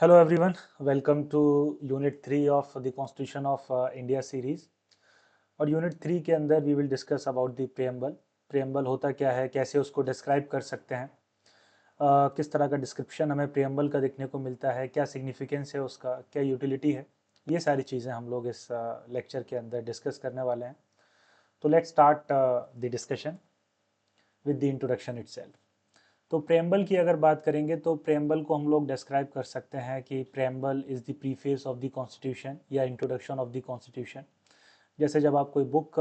Hello everyone, welcome to Unit 3 of the Constitution of India series। और unit 3 के अंदर we will discuss about the preamble. Preamble होता क्या है, कैसे उसको डिस्क्राइब कर सकते हैं, किस तरह का डिस्क्रिप्शन हमें प्रेम्बल का देखने को मिलता है, क्या सिग्निफिकेंस है उसका, क्या यूटिलिटी है, ये सारी चीज़ें हम लोग इस लेक्चर के अंदर डिस्कस करने वाले हैं। तो let's start the discussion with the introduction itself. तो प्रेम्बल की अगर बात करेंगे तो प्रेम्बल को हम लोग डिस्क्राइब कर सकते हैं कि preamble is the preface of the constitution या इंट्रोडक्शन ऑफ द कॉन्स्टिट्यूशन। जैसे जब आप कोई बुक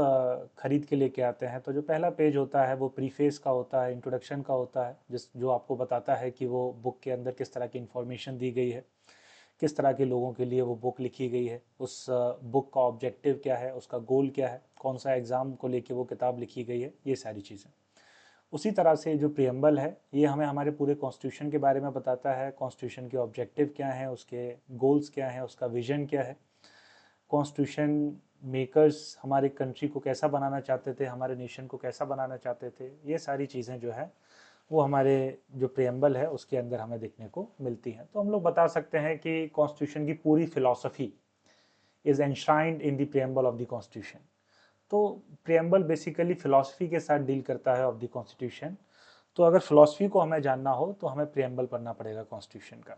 खरीद के लेके आते हैं तो जो पहला पेज होता है वो प्रीफेस का होता है, इंट्रोडक्शन का होता है, जो आपको बताता है कि वो बुक के अंदर किस तरह की इंफॉर्मेशन दी गई है, किस तरह के लोगों के लिए वो बुक लिखी गई है, उस बुक का ऑब्जेक्टिव क्या है, उसका गोल क्या है, कौन सा एग्ज़ाम को लेके वो किताब लिखी गई है, ये सारी चीज़ें। उसी तरह से जो प्रियम्बल है ये हमें हमारे पूरे कॉन्स्टिट्यूशन के बारे में बताता है, कॉन्स्टिट्यूशन के ऑब्जेक्टिव क्या हैं, उसके गोल्स क्या हैं, उसका विजन क्या है, कॉन्स्टिट्यूशन मेकर्स हमारे कंट्री को कैसा बनाना चाहते थे, हमारे नेशन को कैसा बनाना चाहते थे, ये सारी चीज़ें जो है वो हमारे जो प्रियम्बल है उसके अंदर हमें देखने को मिलती हैं। तो हम लोग बता सकते हैं कि कॉन्स्टिट्यूशन की पूरी philosophy is enshrined in the preamble of the constitution. तो प्रियम्बल बेसिकली फिलॉसफी के साथ डील करता है ऑफ द कॉन्स्टिट्यूशन। तो अगर फिलॉसफी को हमें जानना हो तो हमें प्रियम्बल पढ़ना पड़ेगा कॉन्स्टिट्यूशन का।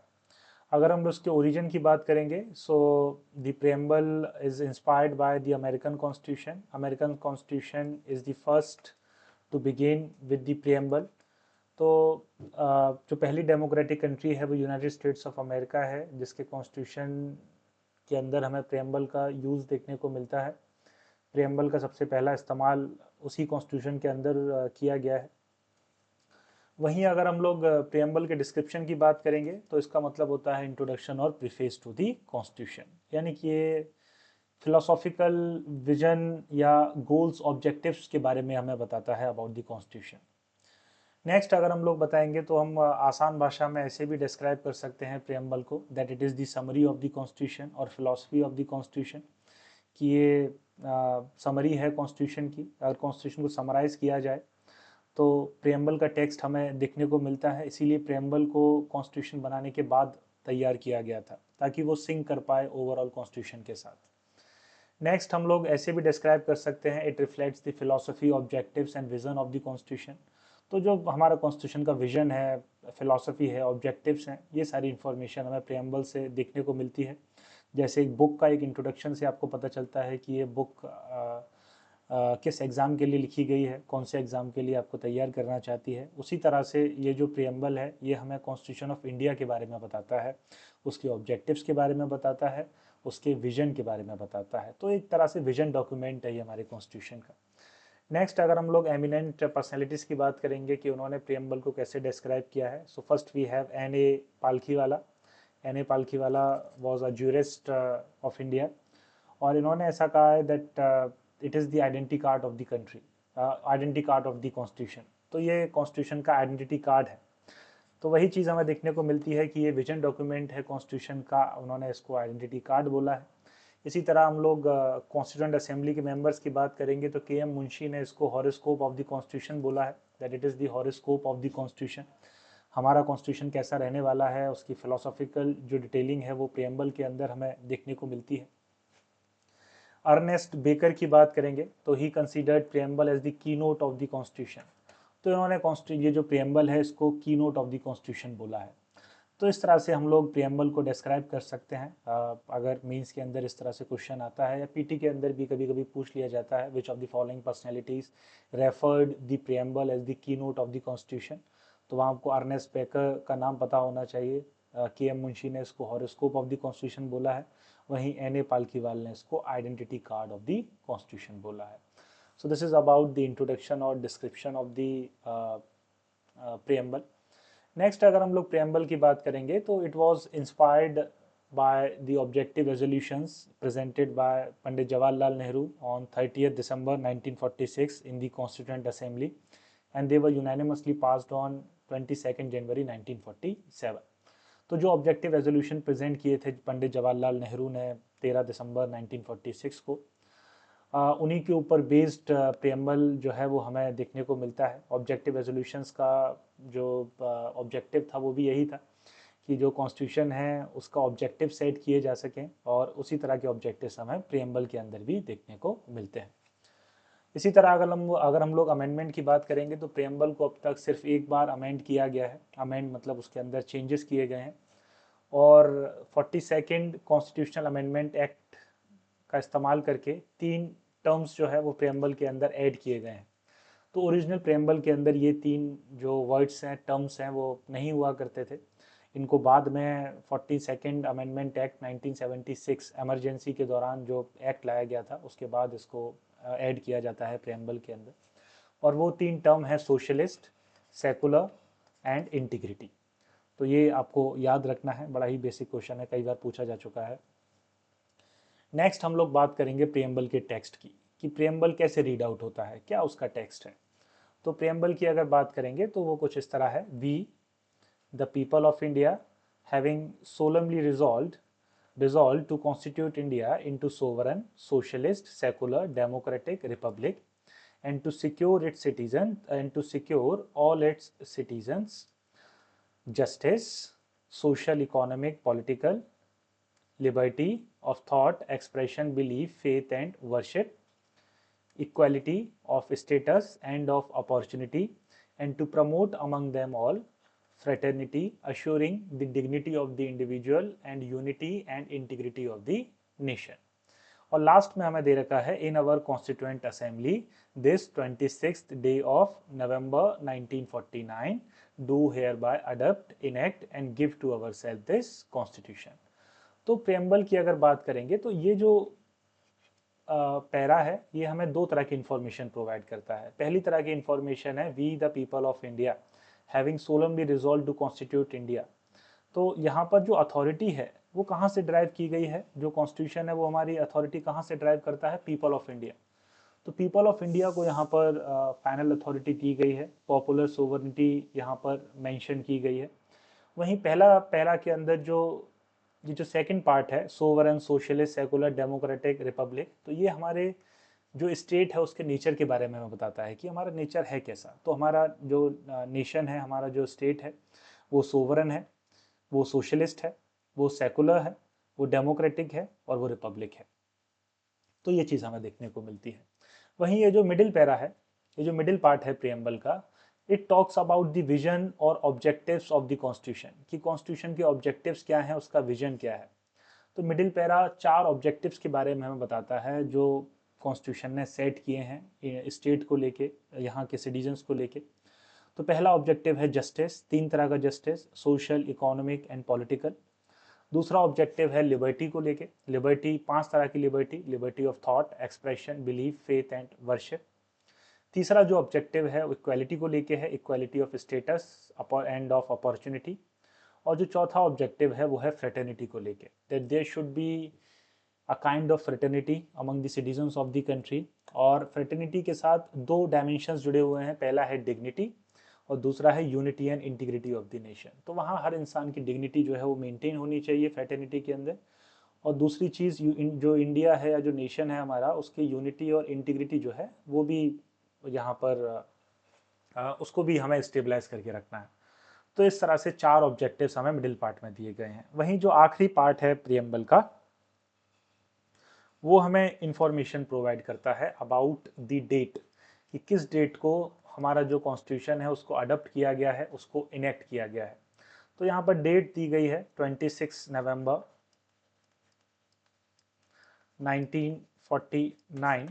अगर हम उसके ओरिजिन की बात करेंगे, so the preamble is inspired by the American constitution. American constitution is the first to begin with the preamble. तो जो पहली डेमोक्रेटिक कंट्री है वो यूनाइटेड स्टेट्स ऑफ अमेरिका है, जिसके कॉन्स्टिट्यूशन के अंदर हमें प्रियम्बल का यूज़ देखने को मिलता है। प्रियम्बल का सबसे पहला इस्तेमाल उसी कॉन्स्टिट्यूशन के अंदर किया गया है। वहीं अगर हम लोग प्रियम्बल के डिस्क्रिप्शन की बात करेंगे तो इसका मतलब होता है इंट्रोडक्शन और प्रीफेस टू दी कॉन्स्टिट्यूशन, यानी कि ये फिलोसॉफिकल विजन या गोल्स ऑब्जेक्टिव्स के बारे में हमें बताता है अबाउट द कॉन्स्टिट्यूशन। नेक्स्ट अगर हम लोग बताएंगे तो हम आसान भाषा में ऐसे भी डिस्क्राइब कर सकते हैं प्रियम्बल को, that it is the summary of the constitution और फिलोसफी ऑफ द कॉन्स्टिट्यूशन। कि ये समरी है कॉन्स्टिट्यूशन की। अगर कॉन्स्टिट्यूशन को समराइज़ किया जाए तो प्रियम्बल का टेक्स्ट हमें देखने को मिलता है, इसीलिए प्रियम्बल को कॉन्स्टिट्यूशन बनाने के बाद तैयार किया गया था ताकि वो सिंक कर पाए ओवरऑल कॉन्स्टिट्यूशन के साथ। नेक्स्ट हम लोग ऐसे भी डिस्क्राइब कर सकते हैं, it reflects the philosophy, objectives and vision of the constitution. तो जो हमारा कॉन्स्टिट्यूशन का विजन है, फिलोसफी है, ऑब्जेक्टिव्स हैं, ये सारी इन्फॉर्मेशन हमें प्रियम्बल से देखने को मिलती है। जैसे एक बुक का एक इंट्रोडक्शन से आपको पता चलता है कि ये बुक किस एग्ज़ाम के लिए लिखी गई है, कौन से एग्ज़ाम के लिए आपको तैयार करना चाहती है, उसी तरह से ये जो प्रियम्बल है ये हमें कॉन्स्टिट्यूशन ऑफ इंडिया के बारे में बताता है, उसके ऑब्जेक्टिव्स के बारे में बताता है, उसके विजन के बारे में बताता है। तो एक तरह से विजन डॉक्यूमेंट है ये हमारे कॉन्स्टिट्यूशन का। नेक्स्ट अगर हम लोग एमिनेंट पर्सनैलिटीज़ की बात करेंगे कि उन्होंने प्रियम्बल को कैसे डिस्क्राइब किया है, so first we have N.A. Palkhivala. N.A. Palkhivala was a jurist of India, और इन्होंने ऐसा कहा है that it is the identity card of the country, identity card of the constitution. तो ये कॉन्स्टिट्यूशन का आइडेंटिटी कार्ड है। तो वही चीज़ हमें देखने को मिलती है कि ये विजन डॉक्यूमेंट है कॉन्स्टिट्यूशन का, उन्होंने इसको आइडेंटिटी कार्ड बोला है। इसी तरह हम लोग कॉन्स्टिट्यूंट असेंबली के मेंबर्स की बात करेंगे तो के एम मुंशी ने इसको हॉरोस्कोप ऑफ द कॉन्स्टिट्यूशन बोला है, that it is the horoscope of the constitution. हमारा कॉन्स्टिट्यूशन कैसा रहने वाला है, उसकी फिलोसॉफिकल जो डिटेलिंग है वो प्रियम्बल के अंदर हमें देखने को मिलती है। अर्नेस्ट बेकर की बात करेंगे तो he considered preamble as the की नोट ऑफ द कॉन्स्टिट्यूशन। तो इन्होंने ये जो प्रियम्बल है इसको की नोट ऑफ द कॉन्स्टिट्यूशन बोला है। तो इस तरह से हम लोग प्रियम्बल को डिस्क्राइब कर सकते हैं। अगर मीन्स के अंदर इस तरह से क्वेश्चन आता है या पीटी के अंदर भी कभी कभी पूछ लिया जाता है, which of the following personalities referred the preamble as the की नोट ऑफ द कॉन्स्टिट्यूशन, तो वहाँ आपको अर्नेस्ट बेकर का नाम पता होना चाहिए। के एम मुंशी ने इसको हॉरोस्कोप ऑफ द कॉन्स्टिट्यूशन बोला है, वहीं N.A. पालकीवाल ने इसको identity card of the constitution बोला है। So this is about the introduction और description of the preamble. Next अगर हम लोग प्रियम्बल की बात करेंगे तो it was inspired by the objective resolutions presented by Pandit Jawaharlal Nehru on 30th December 1946 in the Constituent Assembly, and they were unanimously passed on 22nd January 1947। तो जो objective resolution present किए थे पंडित जवाहरलाल नेहरू ने 13 दिसंबर 1946 को, उन्हीं के ऊपर बेस्ड प्रियम्बल जो है वो हमें देखने को मिलता है। ऑब्जेक्टिव रेजोल्यूशंस का जो ऑब्जेक्टिव था वो भी यही था कि जो कॉन्स्टिट्यूशन है उसका ऑब्जेक्टिव सेट किए जा सकें, और उसी तरह के ऑब्जेक्टिव्स हमें प्रियम्बल के अंदर भी देखने को मिलते हैं। इसी तरह अगर हम लोग अमेंडमेंट की बात करेंगे तो प्रियम्बल को अब तक सिर्फ एक बार अमेंड किया गया है। अमेंड मतलब उसके अंदर चेंजेस किए गए हैं, और 42nd कॉन्स्टिट्यूशनल अमेंडमेंट एक्ट का इस्तेमाल करके 3 टर्म्स जो है वो प्रियम्बल के अंदर ऐड किए गए हैं। तो ओरिजिनल प्रियम्बल के अंदर ये 3 जो वर्ड्स हैं, टर्म्स हैं, वो नहीं हुआ करते थे। इनको बाद में 42nd अमेंडमेंट एक्ट 1976 इमरजेंसी के दौरान जो एक्ट लाया गया था उसके बाद इसको ऐड किया जाता है प्रियम्बल के अंदर। और वो 3 टर्म है सोशलिस्ट, सेकुलर एंड इंटीग्रिटी। तो ये आपको याद रखना है, बड़ा ही बेसिक क्वेश्चन है, कई बार पूछा जा चुका है। नेक्स्ट हम लोग बात करेंगे प्रियम्बल के टेक्स्ट की, कि प्रियम्बल कैसे रीड आउट होता है, क्या उसका टेक्स्ट है। तो प्रियम्बल की अगर बात करेंगे तो वो कुछ इस तरह है: we the people of India having solemnly resolved to constitute India into sovereign, socialist, secular, democratic republic, and to secure all its citizens justice, social, economic, political liberty of thought, expression, belief, faith, and worship, equality of status and of opportunity, and to promote among them all fraternity, assuring the dignity of the individual and unity and integrity of the nation. और last में हमें दे रखा है in our constituent assembly this 26th day of November 1949 do hereby adopt enact and give to ourselves this constitution. तो preamble की अगर बात करेंगे तो ये जो पैरा है ये हमें दो तरह की इंफॉर्मेशन प्रोवाइड करता है। पहली तरह की इंफॉर्मेशन है we the people of India having solemnly resolve to constitute India. तो यहाँ पर जो अथॉरिटी है वो कहाँ से ड्राइव की गई है, जो कॉन्स्टिट्यूशन है वो हमारी अथॉरिटी कहाँ से ड्राइव करता है, पीपल ऑफ इंडिया। तो पीपल ऑफ इंडिया को यहाँ पर फाइनल अथॉरिटी दी गई है, पॉपुलर सोवरेनिटी यहाँ पर मेंशन की गई है। वहीं पहला पैरा के अंदर जो ये जो सेकंड पार्ट है sovereign, socialist, secular, democratic, Republic, तो ये हमारे जो स्टेट है उसके नेचर के बारे में हमें बताता है कि हमारा नेचर है कैसा। तो हमारा जो नेशन है, हमारा जो स्टेट है वो सोवरन है, वो सोशलिस्ट है, वो सेकुलर है, वो डेमोक्रेटिक है और वो रिपब्लिक है। तो ये चीज़ हमें देखने को मिलती है। वहीं ये जो मिडिल पैरा है, ये जो मिडिल पार्ट है प्रियम्बल का, it talks about the vision और ऑब्जेक्टिव्स ऑफ द कॉन्स्टिट्यूशन, कि कॉन्स्टिट्यूशन के ऑब्जेक्टिव्स क्या हैं, उसका विजन क्या है। तो मिडिल पैरा 4 ऑब्जेक्टिव्स के बारे में हमें बताता है जो कॉन्स्टिट्यूशन ने सेट किए हैं स्टेट को लेके, यहाँ के सिटीजन्स को लेके। तो पहला ऑब्जेक्टिव है जस्टिस, 3 तरह का justice, social, economic and political. दूसरा ऑब्जेक्टिव है लिबर्टी को लेके, लिबर्टी 5 तरह की liberty, liberty of thought, expression, belief, faith and worship. तीसरा जो ऑब्जेक्टिव है वो इक्वालिटी को लेके है, equality of status end of opportunity. और जो चौथा ऑब्जेक्टिव है वो है फ्रेटर्निटी को लेके, that there should be a kind of fraternity among the citizens of the country. और फ्रेटर्निटी के साथ 2 डायमेंशंस जुड़े हुए हैं, पहला है डिग्निटी और दूसरा है unity and integrity of the nation. तो वहाँ हर इंसान की डिग्निटी जो है वो मेंटेन होनी चाहिए फ्रेटर्निटी के अंदर। और दूसरी चीज़ जो इंडिया है या जो नेशन है हमारा, उसकी यूनिटी और इंटीग्रिटी जो है वो भी यहाँ पर उसको भी हमें स्टेबलाइज करके रखना है। तो इस तरह से 4 ऑब्जेक्टिव्स हमें मिडिल पार्ट में दिए गए हैं। वहीं जो आखिरी पार्ट है प्रियम्बल का, वो हमें इंफॉर्मेशन प्रोवाइड करता है अबाउट द डेट, कि किस डेट को हमारा जो कॉन्स्टिट्यूशन है उसको अडॉप्ट किया गया है, उसको इनेक्ट किया गया है। तो यहाँ पर डेट दी गई है 26 नवंबर 1949,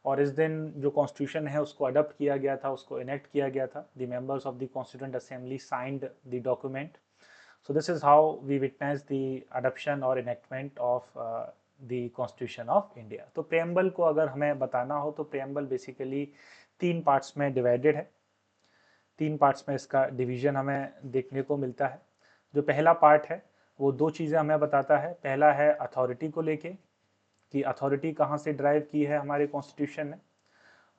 और इस दिन जो कॉन्स्टिट्यूशन है उसको अडॉप्ट किया गया था, उसको इनेक्ट किया गया था। The members of the constituent assembly signed the document. So this is how we witness the adoption or enactment of the Constitution of India. तो preamble को अगर हमें बताना हो तो preamble basically 3 पार्ट्स में डिवाइडेड है। 3 पार्ट्स में इसका डिवीजन हमें देखने को मिलता है। जो पहला पार्ट है वो 2 चीज़ें हमें बताता है। पहला है अथॉरिटी को लेके, कि अथॉरिटी कहाँ से ड्राइव की है हमारे कॉन्स्टिट्यूशन ने।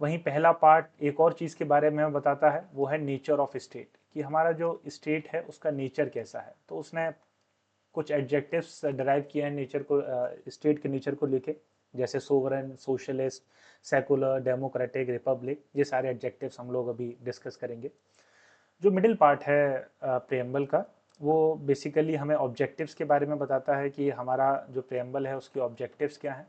वहीं पहला पार्ट एक और चीज़ के बारे में हमें बताता है, वो है नेचर ऑफ स्टेट, कि हमारा जो स्टेट है उसका नेचर कैसा है। तो उसने कुछ एडजेक्टिव्स डराइव किए हैं नेचर को, स्टेट के नेचर को लेके, जैसे sovereign, socialist, secular, democratic, Republic. ये सारे एडजेक्टिव्स हम लोग अभी डिस्कस करेंगे। जो मिडिल पार्ट है प्रियम्बल का, वो बेसिकली हमें ऑब्जेक्टिव्स के बारे में बताता है कि हमारा जो प्रियम्बल है उसके ऑब्जेक्टिव्स क्या हैं।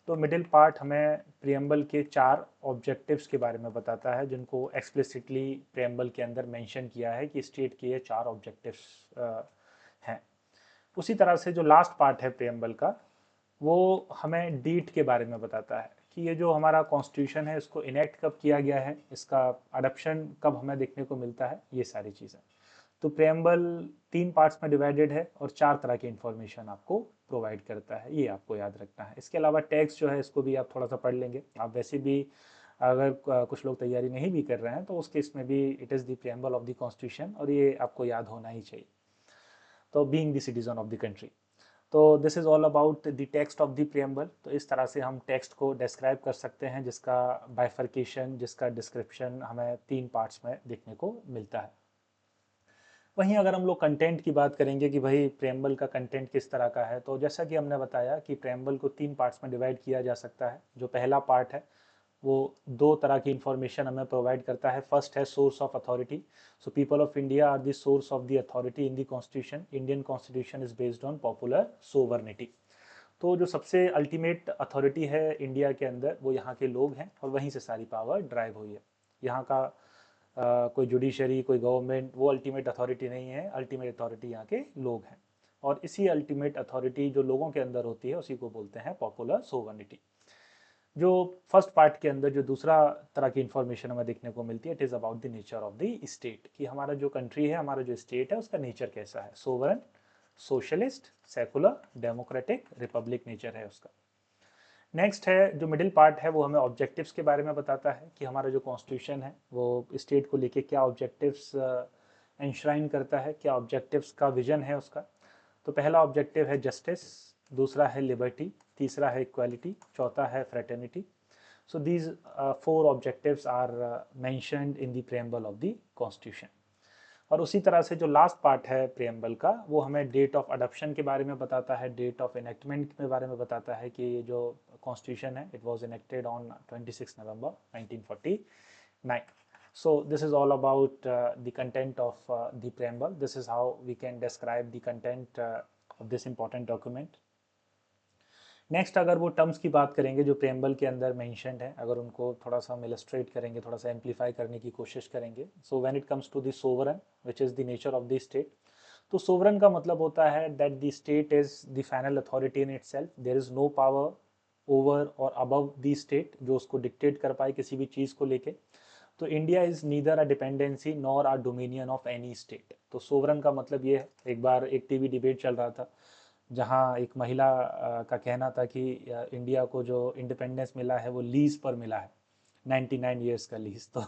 तो मिडिल पार्ट हमें प्रियम्बल के 4 ऑब्जेक्टिव्स के बारे में बताता है, जिनको एक्सप्लिसिटली प्रियम्बल के अंदर मेंशन किया है कि स्टेट के ये 4 ऑब्जेक्टिव्स हैं। उसी तरह से जो लास्ट पार्ट है प्रियम्बल का, वो हमें डीट के बारे में बताता है कि ये जो हमारा कॉन्स्टिट्यूशन है इसको इनेक्ट कब किया गया है, इसका अडप्शन कब हमें देखने को मिलता है, ये सारी चीज़ें। तो प्रेम्बल 3 पार्ट्स में डिवाइडेड है और 4 तरह की इंफॉर्मेशन आपको प्रोवाइड करता है, ये आपको याद रखना है। इसके अलावा टैक्स जो है इसको भी आप थोड़ा सा पढ़ लेंगे। आप वैसे भी अगर कुछ लोग तैयारी नहीं भी कर रहे हैं तो उस केस में भी it is the preamble of the constitution और ये आपको याद होना ही चाहिए। तो being the citizen of the country, तो this is all about the text of the preamble. तो इस तरह से हम टेक्स्ट को डिस्क्राइब कर सकते हैं, जिसका बाइफर्केशन, जिसका डिस्क्रिप्शन हमें 3 पार्ट्स में देखने को मिलता है। वहीं अगर हम लोग कंटेंट की बात करेंगे कि भाई प्रेम्बल का कंटेंट किस तरह का है, तो जैसा कि हमने बताया कि प्रेम्बल को 3 पार्ट्स में डिवाइड किया जा सकता है। जो पहला पार्ट है वो 2 तरह की इंफॉर्मेशन हमें प्रोवाइड करता है। फर्स्ट है source of authority. So people of India are the source of the authority in the constitution. Indian constitution is based on popular sovereignty. तो जो सबसे अल्टीमेट अथॉरिटी है इंडिया के अंदर वो यहाँ के लोग हैं और वहीं से सारी पावर ड्राइव हुई है। यहाँ का कोई जुडिशरी, कोई गवर्नमेंट, वो अल्टीमेट अथॉरिटी नहीं है। अल्टीमेट अथॉरिटी यहाँ के लोग हैं और इसी अल्टीमेट अथॉरिटी जो लोगों के अंदर होती है उसी को बोलते हैं पॉपुलर सोवर्निटी। जो फर्स्ट पार्ट के अंदर जो दूसरा तरह की इंफॉर्मेशन हमें देखने को मिलती है, it is about the nature of the state, कि हमारा जो कंट्री है, हमारा जो स्टेट है, उसका नेचर कैसा है। Sovereign, socialist, secular, democratic, Republic nature है उसका। नेक्स्ट है जो मिडिल पार्ट है वो हमें ऑब्जेक्टिव्स के बारे में बताता है कि हमारा जो कॉन्स्टिट्यूशन है वो स्टेट को लेके क्या ऑब्जेक्टिव्स एंश्राइन करता है, क्या ऑब्जेक्टिव्स का विजन है उसका। तो पहला ऑब्जेक्टिव है जस्टिस, दूसरा है लिबर्टी, तीसरा है इक्वालिटी, चौथा है fraternity. So these 4 objectives are mentioned in the preamble of the constitution। और उसी तरह से जो लास्ट पार्ट है प्रियम्बल का वो हमें डेट ऑफ अडॉप्शन के बारे में बताता है, डेट ऑफ इनेक्टमेंट के बारे में बताता है कि ये जो कॉन्स्टिट्यूशन है it was enacted on 26 November 1949। So this is all about the content of the preamble. This is how we can describe the content of this important document। Next अगर वो टर्म्स की बात करेंगे जो प्रेम्बल के अंदर mentioned है, अगर उनको थोड़ा सा हम इलस्ट्रेट करेंगे, थोड़ा सा एम्पलीफाई करने की कोशिश करेंगे। So when it comes to the sovereign which is the nature of the state, तो सोवरन का मतलब होता है that the state is the final authority in itself. There is no power over और अबव द स्टेट जो उसको dictate कर पाए किसी भी चीज़ को लेके। तो India is neither a dependency nor a dominion of any state. तो सोवरन का मतलब ये है, एक बार एक टीवी डिबेट चल रहा था जहाँ एक महिला का कहना था कि इंडिया को जो इंडिपेंडेंस मिला है वो लीज पर मिला है, 99 ईयर्स का लीज। तो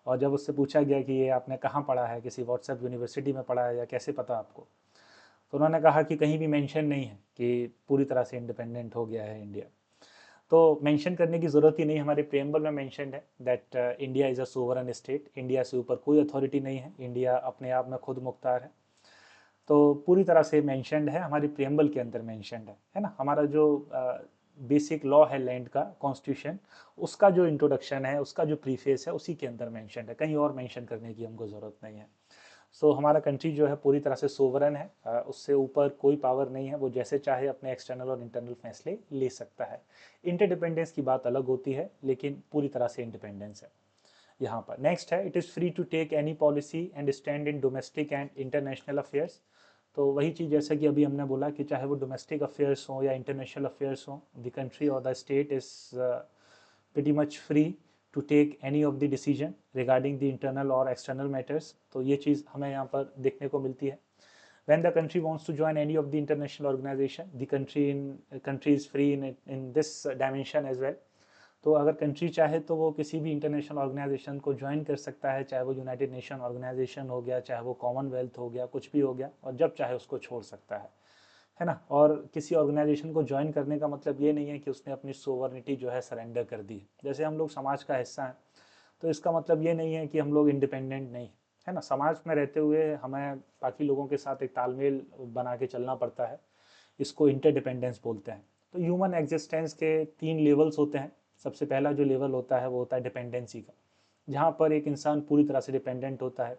और जब उससे पूछा गया कि ये आपने कहाँ पढ़ा है, किसी व्हाट्सएप यूनिवर्सिटी में पढ़ा है या कैसे पता आपको, तो उन्होंने कहा कि कहीं भी मेंशन नहीं है कि पूरी तरह से इंडिपेंडेंट हो गया है इंडिया। तो मेंशन करने की ज़रूरत ही नहीं, हमारे प्रेम्बल में मेंशन है that India is a sovereign state. India से ऊपर कोई अथॉरिटी नहीं है, इंडिया अपने आप में खुद मुख्तार है। तो पूरी तरह से मेंशनड है, हमारी प्रियम्बल के अंदर मेंशनड है ना। हमारा जो बेसिक लॉ है लैंड का, कॉन्स्टिट्यूशन, उसका जो इंट्रोडक्शन है, उसका जो प्रीफेस है, उसी के अंदर मेंशनड है, कहीं और मेंशन करने की हमको ज़रूरत नहीं है। सो हमारा कंट्री जो है पूरी तरह से सोवरन है, उससे ऊपर कोई पावर नहीं है, वो जैसे चाहे अपने एक्सटर्नल और इंटरनल फैसले ले सकता है। इंटरडिपेंडेंस की बात अलग होती है, लेकिन पूरी तरह से इंडिपेंडेंस है यहाँ पर। नेक्स्ट है it is free to take any policy and stand in domestic and international affairs. तो वही चीज़ जैसा कि अभी हमने बोला कि चाहे वो डोमेस्टिक अफेयर्स हों या इंटरनेशनल अफेयर्स हों, द कंट्री और the state is pretty much free to take any of the decision regarding the internal or external matters। तो ये चीज़ हमें यहाँ पर देखने को मिलती है। When the country wants to join any of the international organization, the country is free in this dimension as well। तो अगर कंट्री चाहे तो वो किसी भी इंटरनेशनल ऑर्गेनाइजेशन को ज्वाइन कर सकता है, चाहे वो यूनाइटेड नेशन ऑर्गेनाइजेशन हो गया, चाहे वो कॉमनवेल्थ हो गया, कुछ भी हो गया, और जब चाहे उसको छोड़ सकता है ना। और किसी ऑर्गेनाइजेशन को ज्वाइन करने का मतलब ये नहीं है कि उसने अपनी सोवर्निटी जो है सरेंडर कर दी। जैसे हम लोग समाज का हिस्सा हैं, तो इसका मतलब ये नहीं है कि हम लोग इंडिपेंडेंट नहीं, है ना। समाज में रहते हुए हमें बाकी लोगों के साथ एक तालमेल बना के चलना पड़ता है, इसको इंटरडिपेंडेंस बोलते हैं। तो ह्यूमन एग्जिस्टेंस के 3 लेवल्स होते हैं। सबसे पहला जो लेवल होता है वो होता है डिपेंडेंसी का, जहाँ पर एक इंसान पूरी तरह से डिपेंडेंट होता है।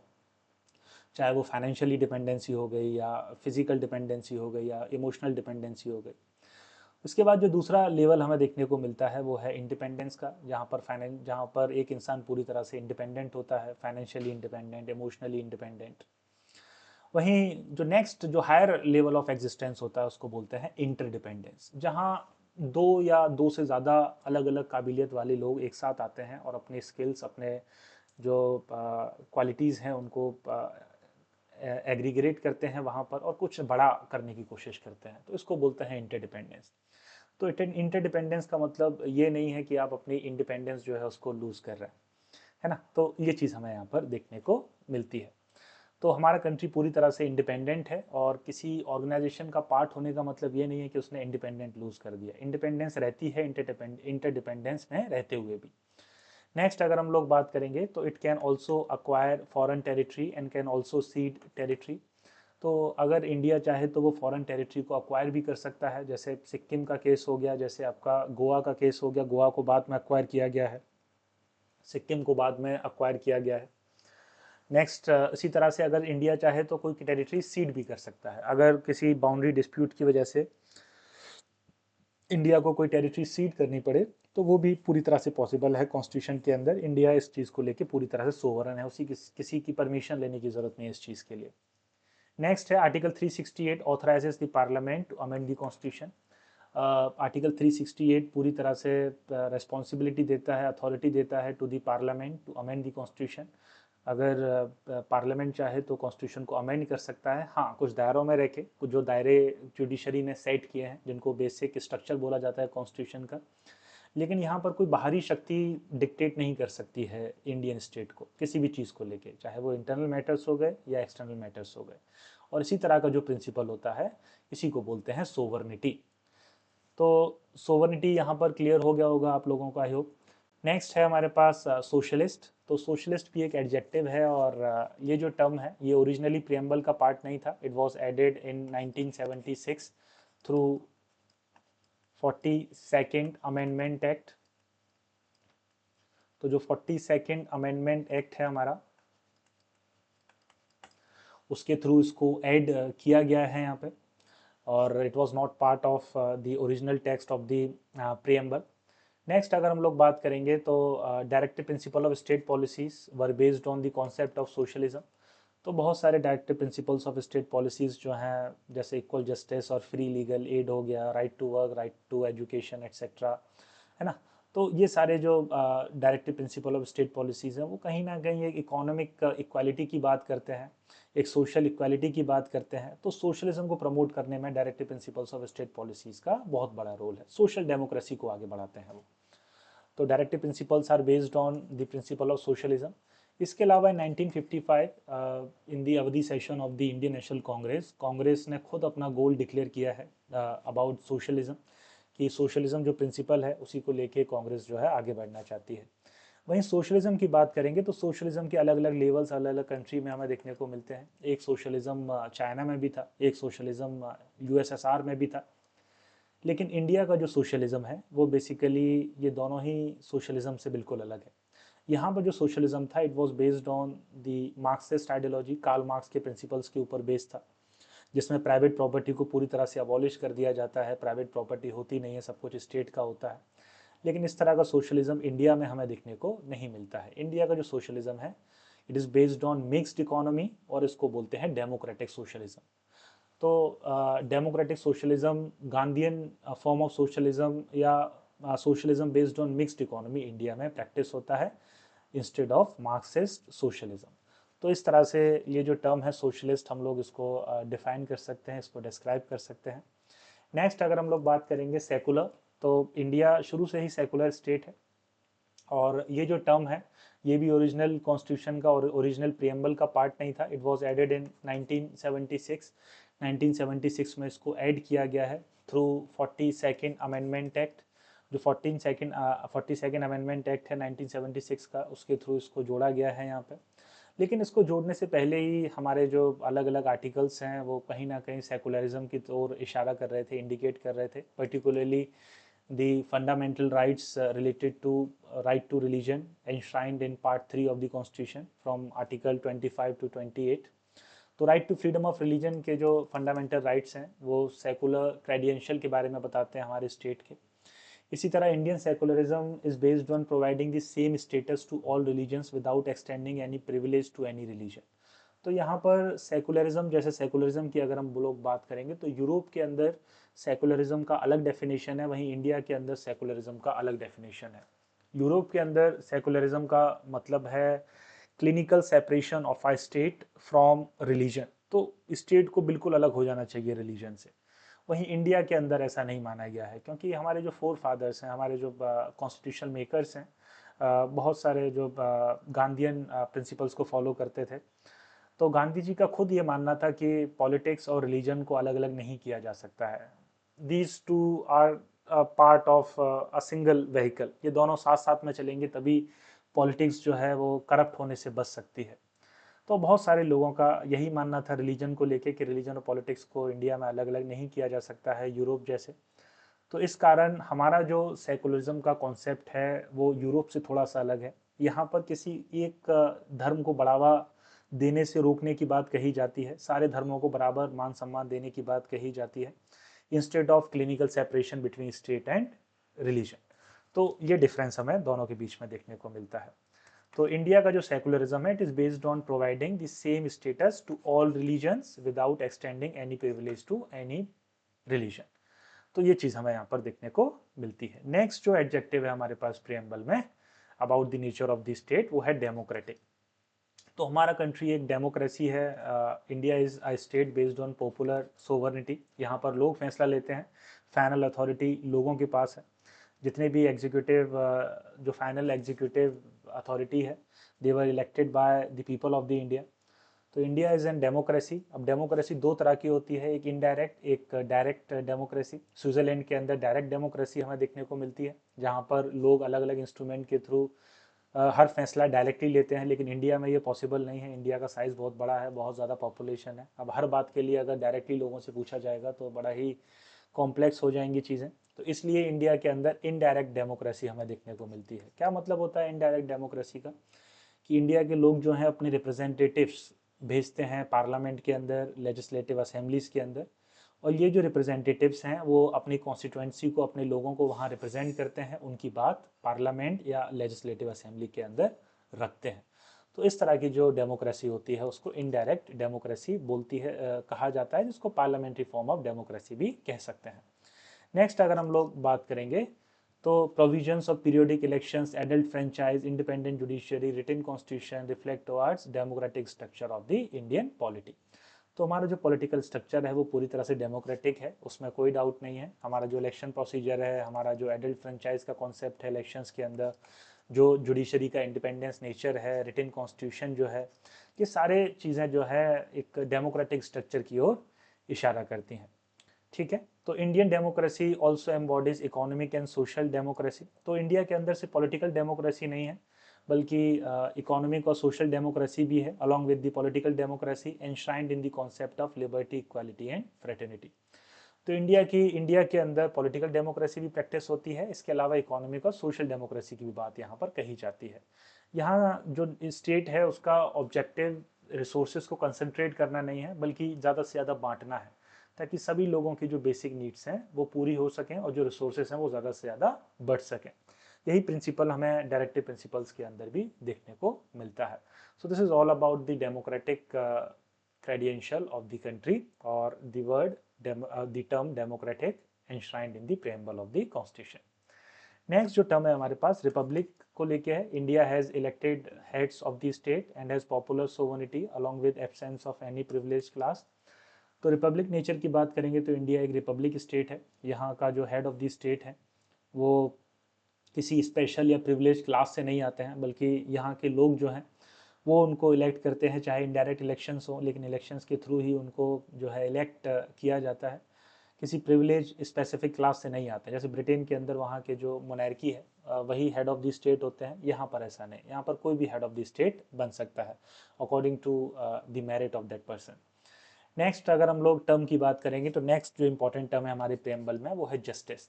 चाहे वो फाइनेंशियली डिपेंडेंसी हो गई या फिजिकल डिपेंडेंसी हो गई या इमोशनल डिपेंडेंसी हो गई। उसके बाद जो दूसरा लेवल हमें देखने को मिलता है वो है इंडिपेंडेंस का, जहाँ पर एक इंसान पूरी तरह से इंडिपेंडेंट होता है, फाइनेंशियली इंडिपेंडेंट, इमोशनली इंडिपेंडेंट। वहीं जो नेक्स्ट जो हायर लेवल ऑफ एग्जिस्टेंस होता है उसको बोलते हैं इंटरडिपेंडेंस, जहाँ दो या दो से ज़्यादा अलग अलग काबिलियत वाले लोग एक साथ आते हैं और अपने स्किल्स, अपने जो क्वालिटीज़ हैं उनको एग्रीगेट करते हैं वहाँ पर और कुछ बड़ा करने की कोशिश करते हैं, तो इसको बोलते हैं इंटरडिपेंडेंस। तो इंटरडिपेंडेंस का मतलब ये नहीं है कि आप अपनी इंडिपेंडेंस जो है उसको लूज़ कर रहे हैं, है ना। तो ये चीज़ हमें यहाँ पर देखने को मिलती है। तो हमारा कंट्री पूरी तरह से इंडिपेंडेंट है और किसी ऑर्गेनाइजेशन का पार्ट होने का मतलब ये नहीं है कि उसने इंडिपेंडेंट लूज़ कर दिया। इंडिपेंडेंस रहती है इंटरडिपेंडेंस में रहते हुए भी। नेक्स्ट अगर हम लोग बात करेंगे तो it can also acquire foreign territory and can also seed territory. तो अगर इंडिया चाहे तो वो फॉरेन टेरिटरी को अक्वायर भी कर सकता है, जैसे सिक्किम का केस हो गया, जैसे आपका गोवा का केस हो गया। गोवा को बाद में अक्वायर किया गया है, सिक्किम को बाद में अक्वायर किया गया है। नेक्स्ट इसी तरह से अगर इंडिया चाहे तो कोई टेरिटरी सीड भी कर सकता है। अगर किसी बाउंड्री डिस्प्यूट की वजह से इंडिया को कोई टेरिटरी सीड करनी पड़े तो वो भी पूरी तरह से पॉसिबल है। कॉन्स्टिट्यूशन के अंदर इंडिया इस चीज़ को लेके पूरी तरह से सोवरन है, उसी किसी की परमिशन लेने की ज़रूरत नहीं है इस चीज़ के लिए। नेक्स्ट है article 368 authorises the parliament to amend the constitution. Article 368 पूरी तरह से रिस्पॉन्सिबिलिटी देता है, अथॉरिटी देता है to the parliament to amend the constitution. अगर पार्लियामेंट चाहे तो कॉन्स्टिट्यूशन को अमेंड कर सकता है, हाँ कुछ दायरों में रह के, कुछ जो दायरे जुडिशरी ने सेट किए हैं जिनको बेसिक स्ट्रक्चर बोला जाता है कॉन्स्टिट्यूशन का। लेकिन यहाँ पर कोई बाहरी शक्ति डिक्टेट नहीं कर सकती है इंडियन स्टेट को किसी भी चीज़ को लेके, चाहे वो इंटरनल मैटर्स हो गए या एक्सटर्नल मैटर्स हो गए। और इसी तरह का जो प्रिंसिपल होता है इसी को बोलते हैं सोवर्निटी। तो सोवर्निटी यहाँ पर क्लियर हो गया होगा आप लोगों को, आई होप। नेक्स्ट है हमारे पास सोशलिस्ट। तो सोशलिस्ट भी एक एडजेक्टिव है और ये जो टर्म है ये ओरिजिनली प्रियम्बल का पार्ट नहीं था। It was added in 1976 through 42nd amendment act. तो जो 42nd अमेंडमेंट एक्ट है हमारा, उसके थ्रू इसको ऐड किया गया है यहाँ पे, और it was not part of the original text of the preamble. Next अगर हम लोग बात करेंगे तो directive principle of state policies were based on the concept of socialism. तो बहुत सारे directive principles of state policies जो हैं, जैसे इक्वल जस्टिस और फ्री लीगल एड हो गया, right to work, right to education etcetera, है ना। तो ये सारे जो directive principle of state policies हैं वो कहीं ना कहीं एक इकोनॉमिक इक्वालिटी की बात करते हैं, एक सोशल इक्वालिटी की बात करते हैं। तो सोशलिज्म को प्रमोट करने में directive principles of state policies का बहुत बड़ा रोल है, सोशल डेमोक्रेसी को आगे बढ़ाते हैं वो। तो directive principles are based on the principle of socialism. इसके अलावा 1955 in the Avadi session of the Indian National Congress, Congress ने खुद अपना गोल डिक्लेयर किया है अबाउट सोशलिज्म, कि सोशलिज्म जो प्रिंसिपल है उसी को लेके कांग्रेस जो है आगे बढ़ना चाहती है। वहीं सोशलिज्म की बात करेंगे तो सोशलिज्म के अलग अलग लेवल्स अलग अलग कंट्री में हमें देखने को मिलते हैं। एक सोशलिज्म चाइना में भी था, एक सोशलिज्म यूएसएसआर में भी था। लेकिन इंडिया का जो सोशलिज्म है वो बेसिकली ये दोनों ही सोशलिज्म से बिल्कुल अलग है। यहाँ पर जो सोशलिज्म था it was based on the Marxist ideology, Karl Marx के प्रिंसिपल्स के ऊपर बेस्ड था, जिसमें प्राइवेट प्रॉपर्टी को पूरी तरह से अबॉलिश कर दिया जाता है, प्राइवेट प्रॉपर्टी होती नहीं है, सब कुछ स्टेट का होता है। लेकिन इस तरह का सोशलिज्म इंडिया में हमें देखने को नहीं मिलता है। इंडिया का जो सोशलिज्म है it is based on mixed economy और इसको बोलते हैं डेमोक्रेटिक सोशलिज्म। तो democratic socialism, Gandhian form of socialism या socialism based on mixed economy India में प्रैक्टिस होता है इंस्टेड ऑफ मार्क्सिस्ट सोशलिज्म। तो इस तरह से ये जो टर्म है सोशलिस्ट, हम लोग इसको डिफाइन कर सकते हैं, इसको डिस्क्राइब कर सकते हैं। नेक्स्ट अगर हम लोग बात करेंगे सेकुलर, तो इंडिया शुरू से ही सेकुलर स्टेट है और ये जो टर्म है ये भी ओरिजिनल कॉन्स्टिट्यूशन का और ओरिजिनल प्रियम्बल का पार्ट नहीं था। It was added in 1976। 1976 में इसको ऐड किया गया है थ्रू 42nd अमेंडमेंट एक्ट। जो 42nd अमेंडमेंट एक्ट है 1976 का, उसके थ्रू इसको जोड़ा गया है यहाँ पे। लेकिन इसको जोड़ने से पहले ही हमारे जो अलग अलग आर्टिकल्स हैं वो कहीं ना कहीं सेकुलरिज्म की ओर इशारा कर रहे थे, इंडिकेट कर रहे थे, particularly the fundamental rights related to right to religion enshrined in part 3 of the constitution from article 25 to 28, तो right to freedom of religion के जो फंडामेंटल राइट्स हैं वो सेकुलर क्रेडेंशियल के बारे में बताते हैं हमारे स्टेट के। इसी तरह Indian secularism is based on providing the same status to all religions without extending any privilege to any religion. तो यहाँ पर सेकुलरिज्म, जैसे सेकुलरिज्म की अगर हम लोग बात करेंगे तो यूरोप के अंदर सेकुलरिज्म का अलग डेफिनेशन है, वहीं इंडिया के अंदर सेकुलरिज्म का अलग डेफिनेशन है। यूरोप के अंदर सेकुलरिज्म का मतलब है clinical separation of a state from religion, तो स्टेट को बिल्कुल अलग हो जाना चाहिए रिलीजन से। वहीं इंडिया के अंदर ऐसा नहीं माना गया है, क्योंकि हमारे जो फोर फादर्स हैं, हमारे जो कॉन्स्टिट्यूशनल मेकर्स हैं, बहुत सारे जो गांधीयन प्रिंसिपल्स को फॉलो करते थे। तो गांधी जी का खुद ये मानना था कि पॉलिटिक्स और रिलीजन को अलग अलग नहीं किया जा सकता है। These two are part of a single vehicle, ये दोनों साथ साथ में चलेंगे तभी पॉलिटिक्स जो है वो करप्ट होने से बच सकती है। तो बहुत सारे लोगों का यही मानना था रिलीजन को लेके कि रिलीजन और पॉलिटिक्स को इंडिया में अलग अलग नहीं किया जा सकता है यूरोप जैसे। तो इस कारण हमारा जो सेकुलरिज्म का कॉन्सेप्ट है वो यूरोप से थोड़ा सा अलग है। यहाँ पर किसी एक धर्म को बढ़ावा देने से रोकने की बात कही जाती है, सारे धर्मों को बराबर मान सम्मान देने की बात कही जाती है, instead of clinical separation between state and religion. तो ये डिफरेंस हमें दोनों के बीच में देखने को मिलता है। तो इंडिया का जो सेकुलरिज्म है, it is based on providing the same status to all religions without extending any privilege to any religion. तो ये चीज हमें यहाँ पर देखने को मिलती है। नेक्स्ट जो एडजेक्टिव है हमारे पास प्रियम्बल में about the nature of the state, वो है डेमोक्रेटिक। तो हमारा कंट्री एक डेमोक्रेसी है। India is a state based on popular sovereignty. यहाँ पर लोग फैसला लेते हैं, फाइनल अथॉरिटी लोगों के पास है। जितने भी एग्जीक्यूटिव जो फाइनल एग्जीक्यूटिव अथॉरिटी है, they were elected by the people of the India. तो इंडिया इज एन डेमोक्रेसी। अब डेमोक्रेसी दो तरह की होती है, एक इनडायरेक्ट, एक डायरेक्ट डेमोक्रेसी। स्विट्जरलैंड के अंदर डायरेक्ट डेमोक्रेसी हमें देखने को मिलती है, जहाँ पर लोग अलग अलग इंस्ट्रूमेंट के थ्रू हर फैसला डायरेक्टली लेते हैं। लेकिन इंडिया में ये पॉसिबल नहीं है, इंडिया का साइज़ बहुत बड़ा है, बहुत ज़्यादा पॉपुलेशन है। अब हर बात के लिए अगर डायरेक्टली लोगों से पूछा जाएगा तो बड़ा ही कॉम्प्लेक्स हो जाएंगी चीज़ें। तो इसलिए इंडिया के अंदर इनडायरेक्ट डेमोक्रेसी हमें देखने को मिलती है। क्या मतलब होता है इनडायरेक्ट डेमोक्रेसी का? कि इंडिया के लोग जो हैं अपने रिप्रेजेंटेटिव्स भेजते हैं पार्लियामेंट के अंदर, लेजिस्लेटिव असेंबलीज के अंदर, और ये जो रिप्रेजेंटेटिव्स हैं वो अपनी कॉन्स्टिट्यूंसी को, अपने लोगों को वहाँ रिप्रेजेंट करते हैं, उनकी बात पार्लियामेंट या लेजिस्लेटिव असेंबली के अंदर रखते हैं। तो इस तरह की जो डेमोक्रेसी होती है उसको इनडायरेक्ट डेमोक्रेसी बोलती है, कहा जाता है, जिसको पार्लियामेंट्री फॉर्म ऑफ डेमोक्रेसी भी कह सकते हैं। नेक्स्ट अगर हम लोग बात करेंगे तो provisions of periodic elections, adult franchise, independent judiciary, written constitution reflect towards democratic structure of the Indian polity. तो हमारा जो पॉलिटिकल स्ट्रक्चर है वो पूरी तरह से डेमोक्रेटिक है, उसमें कोई डाउट नहीं है। हमारा जो इलेक्शन प्रोसीजर है, हमारा जो एडल्ट फ्रेंचाइज का कॉन्सेप्ट है इलेक्शंस के अंदर, जो जुडिशरी का इंडिपेंडेंस नेचर है, रिटन कॉन्स्टिट्यूशन जो है, ये सारे चीज़ें जो है एक डेमोक्रेटिक स्ट्रक्चर की ओर इशारा करती हैं। ठीक है, तो Indian democracy also embodies economic and social democracy. तो इंडिया के अंदर से पॉलिटिकल डेमोक्रेसी नहीं है, बल्कि इकोनॉमिक और सोशल डेमोक्रेसी भी है, along with the political democracy enshrined in the concept of liberty, equality and fraternity. तो इंडिया के अंदर पॉलिटिकल डेमोक्रेसी भी प्रैक्टिस होती है, इसके अलावा इकोनॉमिक और सोशल डेमोक्रेसी की भी बात यहाँ पर कही जाती है। यहाँ जो स्टेट है उसका ऑब्जेक्टिव रिसोर्सेज को कंसंट्रेट करना नहीं है, बल्कि ज़्यादा से ज़्यादा बांटना है, ताकि सभी लोगों की जो बेसिक नीड्स हैं वो पूरी हो सकें और जो रिसोर्सेज हैं वो ज़्यादा से ज़्यादा बढ़ सकें। यही प्रिंसिपल हमें डायरेक्टिव प्रिंसिपल्स के अंदर भी देखने को मिलता है। So this is all about the democratic credential of the country, और the word the term democratic enshrined in the preamble of the constitution. Next जो टर्म है हमारे पास रिपब्लिक को लेके है। India has elected heads of the state and has popular sovereignty along with absence of any privilege class. तो Republic nature की बात करेंगे तो इंडिया एक रिपब्लिक स्टेट है। यहाँ का जो हेड ऑफ द स्टेट है वो किसी स्पेशल या प्रिविलेज क्लास से नहीं आते हैं, बल्कि यहाँ के लोग जो हैं वो उनको इलेक्ट करते हैं, चाहे इनडायरेक्ट इलेक्शंस हो, लेकिन इलेक्शंस के थ्रू ही उनको जो है इलेक्ट किया जाता है। किसी प्रिविलेज स्पेसिफिक क्लास से नहीं आते, जैसे ब्रिटेन के अंदर वहाँ के जो मोनार्की है वही हेड ऑफ द स्टेट होते हैं। यहाँ पर ऐसा नहीं, यहाँ पर कोई भी हेड ऑफ द स्टेट बन सकता है according to the merit of that person. Next अगर हम लोग टर्म की बात करेंगे तो नेक्स्ट जो इंपॉर्टेंट टर्म है हमारे प्रेम्बल में वो है जस्टिस।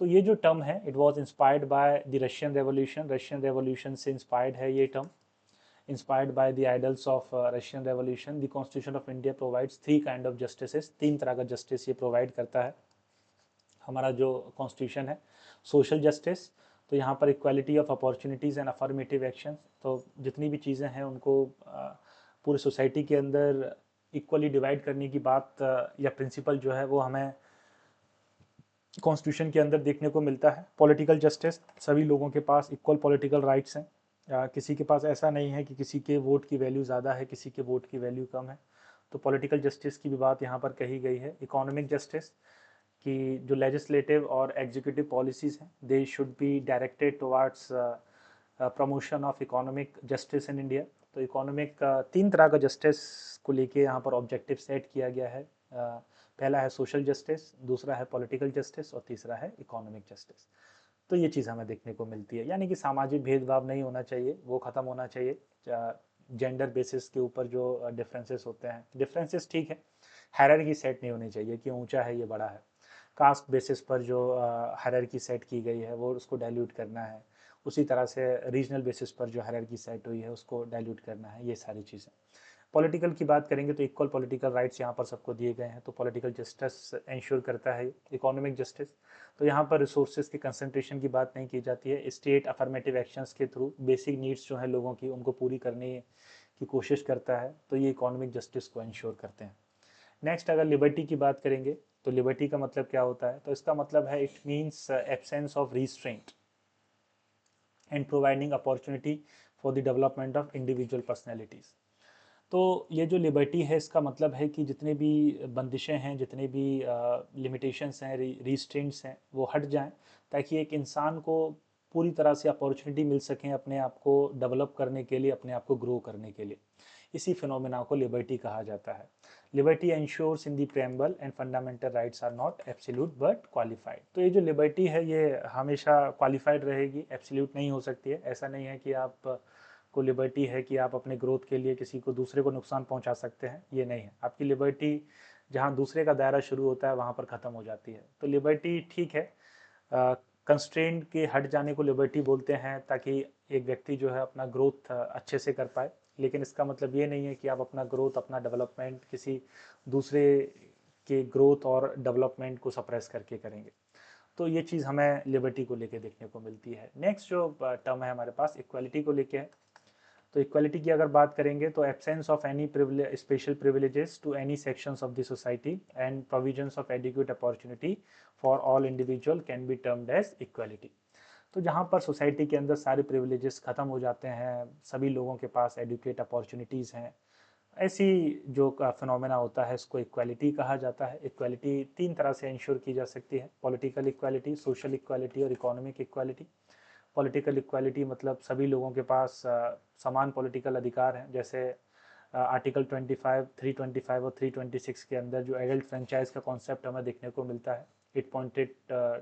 तो ये जो टर्म है it was inspired by the Russian revolution, Russian revolution से इंस्पायर्ड है ये term. inspired by the ideals of Russian Revolution, the Constitution of India provides three kind of justices, तीन तरह का justice ये provide करता है हमारा जो कॉन्स्टिट्यूशन है। सोशल जस्टिस, तो यहाँ पर equality of opportunities and affirmative action, तो जितनी भी चीज़ें हैं उनको पूरे सोसाइटी के अंदर इक्वली डिवाइड करने की बात या प्रिंसिपल जो है वो हमें कॉन्स्टिट्यूशन के अंदर देखने को मिलता है। पॉलिटिकल जस्टिस, सभी लोगों के पास इक्वल पॉलिटिकल राइट्स हैं, किसी के पास ऐसा नहीं है कि किसी के वोट की वैल्यू ज़्यादा है, किसी के वोट की वैल्यू कम है, तो पॉलिटिकल जस्टिस की भी बात यहाँ पर कही गई है। इकोनॉमिक जस्टिस, कि जो लेजिस्लेटिव और एग्जीक्यूटिव पॉलिसीज़ हैं they should be directed towards promotion of economic justice in India. तो इकोनॉमिक तीन तरह का जस्टिस को लेके यहाँ पर ऑब्जेक्टिव सेट किया गया है। पहला है सोशल जस्टिस, दूसरा है पॉलिटिकल जस्टिस और तीसरा है इकोनॉमिक जस्टिस। तो ये चीज़ हमें देखने को मिलती है, यानी कि सामाजिक भेदभाव नहीं होना चाहिए, वो ख़त्म होना चाहिए। जेंडर बेसिस के ऊपर जो डिफरेंसेस होते हैं, डिफरेंसेस ठीक है, हायरार्की सेट नहीं होनी चाहिए कि ऊंचा है ये बड़ा है। कास्ट बेसिस पर जो हायरार्की सेट की गई है वो उसको डाइल्यूट करना है, उसी तरह से रीजनल बेसिस पर जो हायरार्की सेट हुई है उसको डाइल्यूट करना है, ये सारी चीज़ें। पॉलिटिकल की बात करेंगे तो इक्वल पॉलिटिकल राइट्स यहाँ पर सबको दिए गए हैं, तो पॉलिटिकल जस्टिस इंश्योर करता है। इकोनॉमिक जस्टिस, तो यहाँ पर रिसोर्सेज की कंसंट्रेशन की बात नहीं की जाती है, स्टेट अफर्मेटिव एक्शंस के थ्रू बेसिक नीड्स जो है लोगों की उनको पूरी करने की कोशिश करता है, तो ये इकोनॉमिक जस्टिस को इंश्योर करते हैं। नेक्स्ट अगर लिबर्टी की बात करेंगे तो लिबर्टी का मतलब क्या होता है, तो इसका मतलब है it means absence of restraint and providing opportunity for the development of individual personalities. तो ये जो लिबर्टी है इसका मतलब है कि जितने भी बंदिशें हैं, जितने भी लिमिटेशंस हैं, रिस्ट्रेंट्स हैं, वो हट जाएं, ताकि एक इंसान को पूरी तरह से अपॉर्चुनिटी मिल सकें अपने आप को डेवलप करने के लिए, अपने आप को ग्रो करने के लिए। इसी फिनोमेना को लिबर्टी कहा जाता है। Liberty ensures in the preamble and fundamental rights are not absolute but qualified. तो ये जो लिबर्टी है ये हमेशा क्वालिफाइड रहेगी, एब्सोल्यूट नहीं हो सकती है। ऐसा नहीं है कि आप को लिबर्टी है कि आप अपने ग्रोथ के लिए किसी को दूसरे को नुकसान पहुंचा सकते हैं, ये नहीं है। आपकी लिबर्टी जहां दूसरे का दायरा शुरू होता है वहां पर ख़त्म हो जाती है। तो लिबर्टी ठीक है, कंस्ट्रेंट के हट जाने को लिबर्टी बोलते हैं, ताकि एक व्यक्ति जो है अपना ग्रोथ अच्छे से कर पाए, लेकिन इसका मतलब ये नहीं है कि आप अपना ग्रोथ, अपना डेवलपमेंट किसी दूसरे के ग्रोथ और डेवलपमेंट को सप्रेस करके करेंगे। तो ये चीज़ हमें लिबर्टी को लेके देखने को मिलती है। नेक्स्ट जो टर्म है हमारे पास इक्वालिटी को लेके है। तो इक्वालिटी की अगर बात करेंगे तो absence of any special privileges to any sections of the society and provisions of adequate opportunity for all individual can be termed as equality. तो जहाँ पर सोसाइटी के अंदर सारे प्रिविलेजेस ख़त्म हो जाते हैं, सभी लोगों के पास एडुकेट अपॉर्चुनिटीज़ हैं, ऐसी जो फिनोमेना होता है इसको इक्वालिटी कहा जाता है। इक्वालिटी तीन तरह से इंश्योर की जा सकती है, पॉलिटिकल इक्वालिटी, सोशल इक्वालिटी और इकोनॉमिक इक्वालिटी। पॉलिटिकल इक्वालिटी मतलब सभी लोगों के पास समान पॉलिटिकल अधिकार हैं, जैसे आर्टिकल 25, 325 और 326 के अंदर जो एडल्ट फ्रेंचाइज का कॉन्सेप्ट हमें देखने को मिलता है, it pointed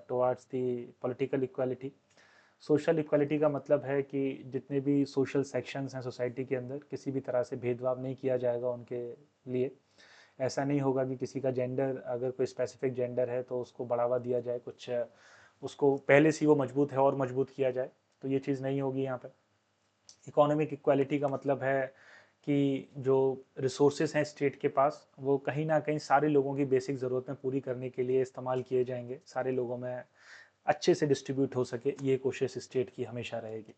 towards the political equality. Social equality का मतलब है कि जितने भी सोशल सेक्शंस हैं सोसाइटी के अंदर, किसी भी तरह से भेदभाव नहीं किया जाएगा उनके लिए। ऐसा नहीं होगा कि किसी का जेंडर, अगर कोई स्पेसिफिक जेंडर है तो उसको बढ़ावा दिया जाए, कुछ उसको पहले से वो मजबूत है और मजबूत किया जाए, तो ये चीज़ नहीं होगी यहाँ पर। इकोनॉमिक इक्वालिटी का मतलब है कि जो रिसोर्सेज हैं स्टेट के पास, वो कहीं ना कहीं सारे लोगों की बेसिक ज़रूरतें पूरी करने के लिए इस्तेमाल किए जाएंगे, सारे लोगों में अच्छे से डिस्ट्रीब्यूट हो सके, ये कोशिश स्टेट की हमेशा रहेगी।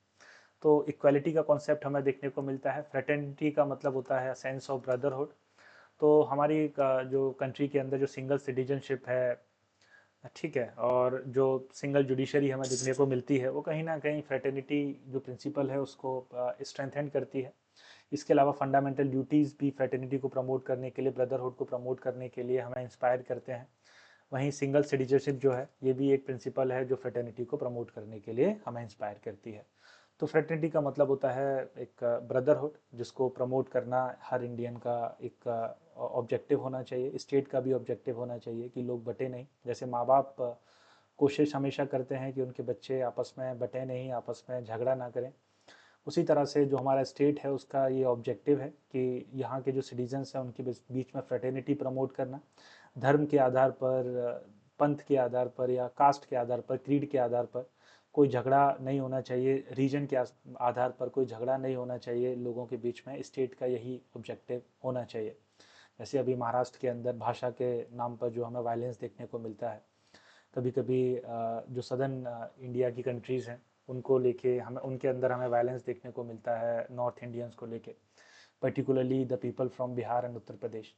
तो इक्वालिटी का कॉन्सेप्ट हमें देखने को मिलता है। फ्रेटर्निटी का मतलब होता है सेंस ऑफ ब्रदरहुड। तो हमारी जो कंट्री के अंदर जो सिंगल सिटीजनशिप है, ठीक है, और जो सिंगल जुडिशरी हमें देखने को मिलती है, वो कहीं ना कहीं फ्रेटर्निटी जो प्रिंसिपल है उसको स्ट्रेंथन करती है। इसके अलावा फंडामेंटल ड्यूटीज़ भी फ्रेटर्निटी को प्रमोट करने के लिए, ब्रदरहुड को प्रमोट करने के लिए हमें इंस्पायर करते हैं। वहीं सिंगल सिटीजनशिप जो है ये भी एक प्रिंसिपल है जो फ्रेटर्निटी को प्रमोट करने के लिए हमें इंस्पायर करती है। तो फ्रेटर्निटी का मतलब होता है एक ब्रदरहुड, जिसको प्रमोट करना हर इंडियन का एक ऑब्जेक्टिव होना चाहिए, स्टेट का भी ऑब्जेक्टिव होना चाहिए कि लोग बटे नहीं। जैसे माँ बाप कोशिश हमेशा करते हैं कि उनके बच्चे आपस में बटे नहीं, आपस में झगड़ा ना करें, उसी तरह से जो हमारा स्टेट है उसका ये ऑब्जेक्टिव है कि यहाँ के जो सिटीजन्स हैं उनके बीच में फ्रेटर्निटी प्रमोट करना, धर्म के आधार पर, पंथ के आधार पर या कास्ट के आधार पर, क्रीड के आधार पर कोई झगड़ा नहीं होना चाहिए, रीजन के आधार पर कोई झगड़ा नहीं होना चाहिए लोगों के बीच में, स्टेट का यही ऑब्जेक्टिव होना चाहिए। जैसे अभी महाराष्ट्र के अंदर भाषा के नाम पर जो हमें वायलेंस देखने को मिलता है, कभी कभी जो सदर्न इंडिया की कंट्रीज़ हैं उनको लेके हमें, उनके अंदर हमें वायलेंस देखने को मिलता है नॉर्थ इंडियंस को लेके, particularly the people from Bihar and Uttar Pradesh.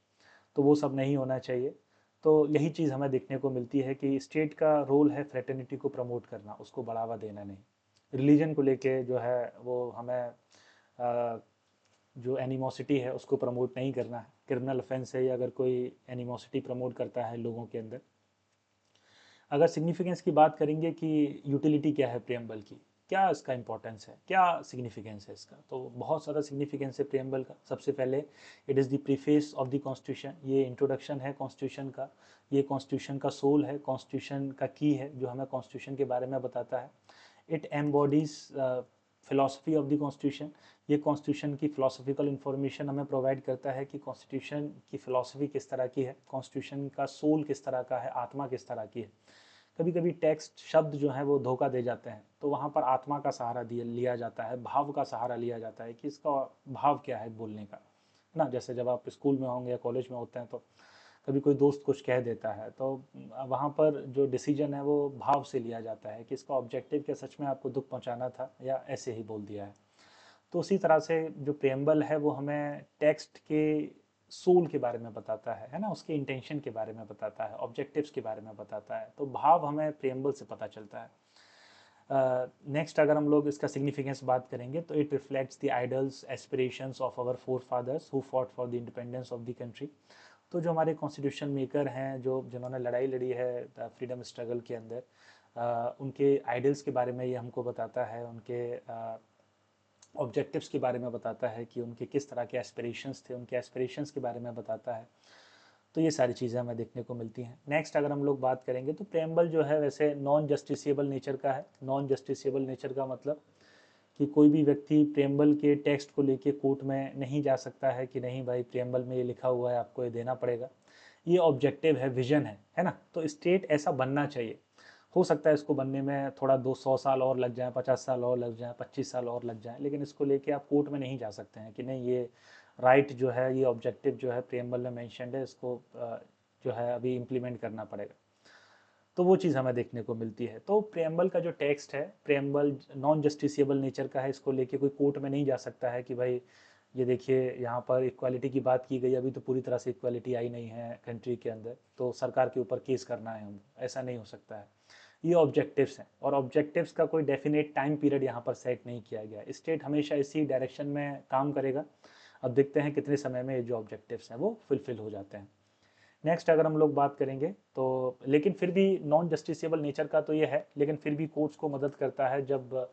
तो वो सब नहीं होना चाहिए। तो यही चीज़ हमें देखने को मिलती है कि स्टेट का रोल है फ्रेटर्निटी को प्रमोट करना, उसको बढ़ावा देना नहीं। रिलीजन को लेके जो है वो हमें जो एनिमोसिटी है उसको प्रमोट नहीं करना है। क्रिमिनल ऑफेंस है अगर कोई एनिमोसिटी प्रमोट करता है लोगों के अंदर। अगर सिग्निफिकेंस की बात करेंगे कि यूटिलिटी क्या है प्रियम्बल की, क्या इसका इंपॉर्टेंस है, क्या सिग्निफिकेंस है इसका, तो बहुत सारा सिग्निफिकेंस है प्रियम्बल का। सबसे पहले it is the preface of the constitution, ये इंट्रोडक्शन है कॉन्स्टिट्यूशन का, ये कॉन्स्टिट्यूशन का सोल है, कॉन्स्टिट्यूशन का की है जो हमें कॉन्स्टिट्यूशन के बारे में बताता है। It embodies philosophy of the constitution, ये कॉन्स्टिट्यूशन की फिलोसफिकल इंफॉर्मेशन हमें प्रोवाइड करता है कि कॉन्स्टिट्यूशन की फिलॉसफी किस तरह की है, कॉन्स्टिट्यूशन का सोल किस तरह का है, आत्मा किस तरह की है। कभी कभी टेक्स्ट शब्द जो है वो धोखा दे जाते हैं, तो वहाँ पर आत्मा का सहारा दिया लिया जाता है, भाव का सहारा लिया जाता है कि इसका भाव क्या है बोलने का, है ना। जैसे जब आप स्कूल में होंगे या कॉलेज में होते हैं तो कभी कोई दोस्त कुछ कह देता है, तो वहाँ पर जो डिसीजन है वो भाव से लिया जाता है कि इसका ऑब्जेक्टिव क्या सच में आपको दुख पहुँचाना था या ऐसे ही बोल दिया है। तो उसी तरह से जो प्रेम्बल है वो हमें टेक्स्ट के सोल के बारे में बताता है ना, उसके इंटेंशन के बारे में बताता है, ऑब्जेक्टिव्स के बारे में बताता है, तो भाव हमें प्रेम्बल से पता चलता है। नेक्स्ट अगर हम लोग इसका सिग्निफिकेंस बात करेंगे तो it reflects the ideals aspirations of our forefathers who fought for the independence of the country. तो जो हमारे कॉन्स्टिट्यूशन मेकर हैं, जो जिन्होंने लड़ाई लड़ी है फ्रीडम स्ट्रगल के अंदर, उनके आइडल्स के बारे में ये हमको बताता है, उनके ऑब्जेक्टिव्स के बारे में बताता है कि उनके किस तरह के एस्पिरेशंस थे, उनके एस्पिरेशंस के बारे में बताता है। तो ये सारी चीज़ें हमें देखने को मिलती हैं। नेक्स्ट अगर हम लोग बात करेंगे तो प्रेम्बल जो है वैसे नॉन जस्टिसेबल नेचर का है। नॉन जस्टिसेबल नेचर का मतलब कि कोई भी व्यक्ति प्रेम्बल के टेक्स्ट को लेके कोर्ट में नहीं जा सकता है कि नहीं भाई प्रेम्बल में ये लिखा हुआ है आपको ये देना पड़ेगा। ये ऑब्जेक्टिव है, विजन है ना। तो स्टेट ऐसा बनना चाहिए। हो सकता है इसको बनने में थोड़ा 200 साल और लग जाए, 50 साल और लग जाए, 25 साल और लग जाए, लेकिन इसको लेके आप कोर्ट में नहीं जा सकते हैं कि नहीं ये राइट जो है, ये ऑब्जेक्टिव जो है प्रेम्बल में मैंशनड है, इसको जो है अभी इम्प्लीमेंट करना पड़ेगा। तो वो चीज़ हमें देखने को मिलती है। तो प्रेम्बल का जो टेक्स्ट है, प्रेम्बल नॉन जस्टिसेबल नेचर का है, इसको लेके कोई कोर्ट में नहीं जा सकता है कि भाई ये देखिए यहाँ पर इक्वालिटी की बात की गई, अभी तो पूरी तरह से इक्वालिटी आई नहीं है कंट्री के अंदर, तो सरकार के ऊपर केस करना है हम, ऐसा नहीं हो सकता है। ये ऑब्जेक्टिव्स हैं और ऑब्जेक्टिव्स का कोई डेफिनेट टाइम पीरियड यहाँ पर सेट नहीं किया गया। स्टेट हमेशा इसी डायरेक्शन में काम करेगा। अब देखते हैं कितने समय में ये जो ऑब्जेक्टिव्स हैं वो फुलफिल हो जाते हैं। नेक्स्ट अगर हम लोग बात करेंगे तो, लेकिन फिर भी नॉन जस्टिसेबल नेचर का तो ये है, लेकिन फिर भी कोर्ट्स को मदद करता है जब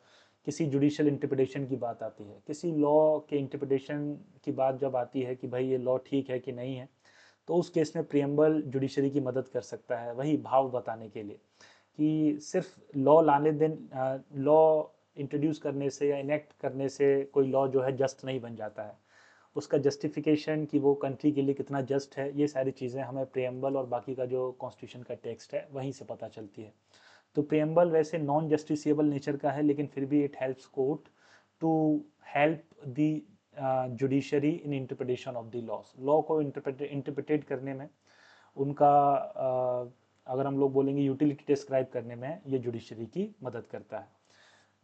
किसी जुडिशियल इंटरप्रिटेशन की बात आती है, किसी लॉ के इंटरप्रिटेशन की बात जब आती है कि भाई ये लॉ ठीक है कि नहीं है, तो उस केस में प्रियम्बल जुडिशरी की मदद कर सकता है वही भाव बताने के लिए कि सिर्फ लॉ लाने दिन, लॉ इंट्रोड्यूस करने से या इनेक्ट करने से कोई लॉ जो है जस्ट नहीं बन जाता है। उसका जस्टिफिकेशन कि वो कंट्री के लिए कितना जस्ट है, ये सारी चीज़ें हमें प्रियम्बल और बाकी का जो कॉन्स्टिट्यूशन का टेक्स्ट है वहीं से पता चलती है। तो प्रियम्बल वैसे नॉन जस्टिसेबल नेचर का है, लेकिन फिर भी it helps court to help the judiciary in interpretation of the laws, law को इंटरप्रिटेट करने में उनका, अगर हम लोग बोलेंगे यूटिलिटी डिस्क्राइब करने में ये जुडिशरी की मदद करता है।